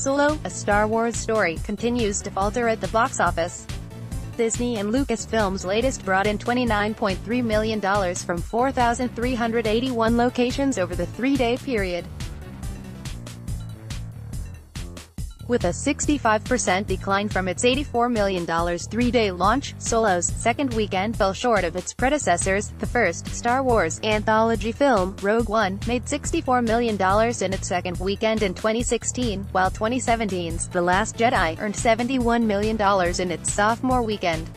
Solo, a Star Wars story, continues to falter at the box office. Disney and Lucasfilm's latest brought in $29.3 million from 4,381 locations over the three-day period. With a 65% decline from its $84 million three-day launch, Solo's second weekend fell short of its predecessors. The first Star Wars anthology film, Rogue One, made $64 million in its second weekend in 2016, while 2017's The Last Jedi earned $71 million in its sophomore weekend.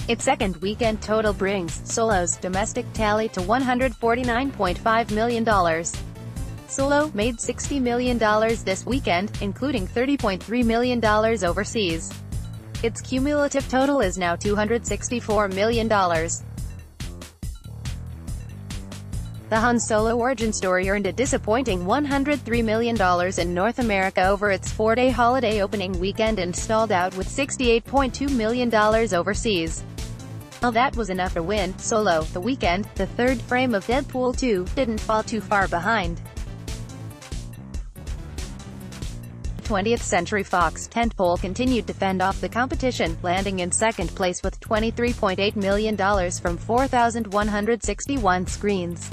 Its second weekend total brings Solo's domestic tally to $149.5 million. Solo made $60 million this weekend, including $30.3 million overseas. Its cumulative total is now $264 million. The Han Solo origin story earned a disappointing $103 million in North America over its four-day holiday opening weekend and stalled out with $68.2 million overseas. While that was enough to win Solo the weekend, the third frame of Deadpool 2 didn't fall too far behind. 20th Century Fox tentpole continued to fend off the competition, landing in second place with $23.8 million from 4,161 screens.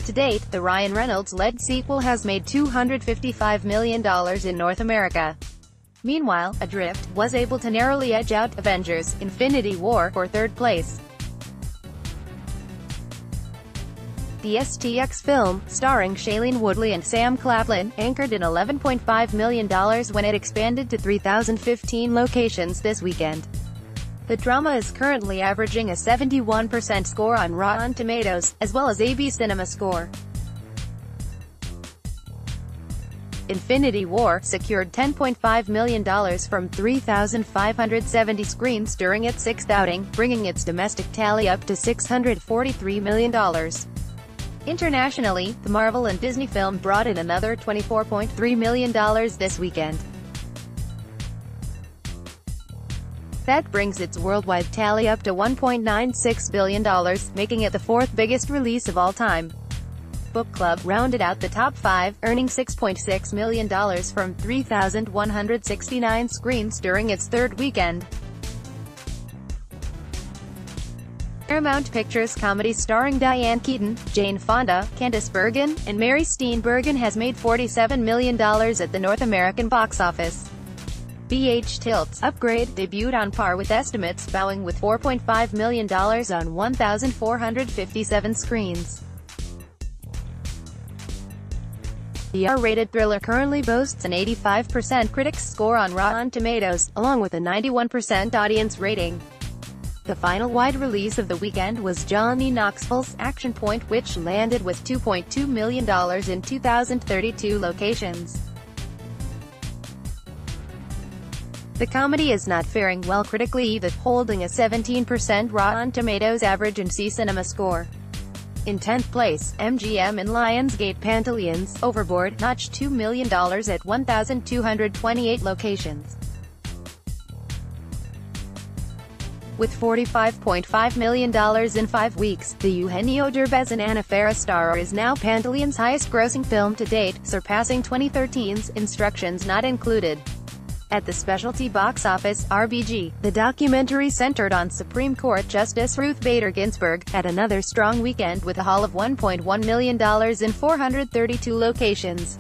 To date, the Ryan Reynolds-led sequel has made $255 million in North America. Meanwhile, Adrift was able to narrowly edge out Avengers: Infinity War for third place. The STX film, starring Shailene Woodley and Sam Claflin, anchored in $11.5 million when it expanded to 3,015 locations this weekend. The drama is currently averaging a 71% score on Rotten Tomatoes, as well as AB Cinema score. Infinity War secured $10.5 million from 3,570 screens during its sixth outing, bringing its domestic tally up to $643 million. Internationally, the Marvel and Disney film brought in another $24.3 million this weekend. That brings its worldwide tally up to $1.96 billion, making it the fourth biggest release of all time. Book Club rounded out the top five, earning $6.6 million from 3,169 screens during its third weekend. Paramount Pictures comedy starring Diane Keaton, Jane Fonda, Candice Bergen, and Mary Steenburgen has made $47 million at the North American box office. BH Tilt's Upgrade debuted on par with estimates, bowing with $4.5 million on 1,457 screens. The R-rated thriller currently boasts an 85% critics score on Rotten Tomatoes, along with a 91% audience rating. The final wide release of the weekend was Johnny Knoxville's Action Point, which landed with $2.2 million in 2,032 locations. The comedy is not faring well critically either, holding a 17% Rotten Tomatoes average and C Cinema score. In 10th place, MGM and Lionsgate Pantaleon's Overboard notched $2 million at 1,228 locations. With $45.5 million in 5 weeks, the Eugenio Derbez and Anna Faris star is now Pantaleon's highest-grossing film to date, surpassing 2013's Instructions Not Included. At the specialty box office, RBG, the documentary centered on Supreme Court Justice Ruth Bader Ginsburg, had another strong weekend with a haul of $1.1 million in 432 locations.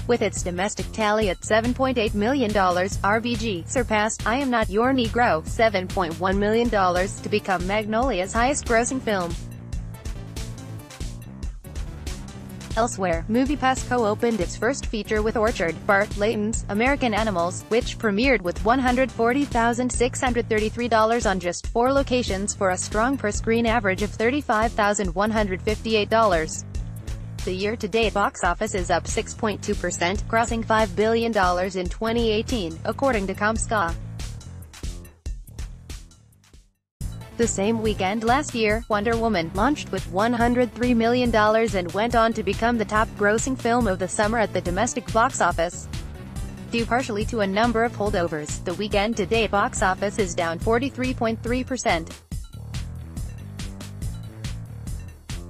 With its domestic tally at $7.8 million, RBG surpassed I Am Not Your Negro, $7.1 million, to become Magnolia's highest-grossing film. Elsewhere, MoviePass co-opened its first feature with Orchard, Bart Layton's American Animals, which premiered with $140,633 on just 4 locations for a strong per-screen average of $35,158. The year-to-date box office is up 6.2%, crossing $5 billion in 2018, according to Comscore. The same weekend last year, Wonder Woman launched with $103 million and went on to become the top-grossing film of the summer at the domestic box office. Due partially to a number of holdovers, the weekend-to-date box office is down 43.3%.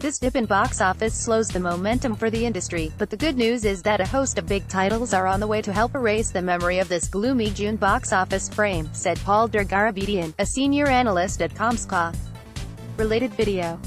This dip in box office slows the momentum for the industry, but the good news is that a host of big titles are on the way to help erase the memory of this gloomy June box office frame, said Paul Dergarabedian, a senior analyst at Comscore. Related video.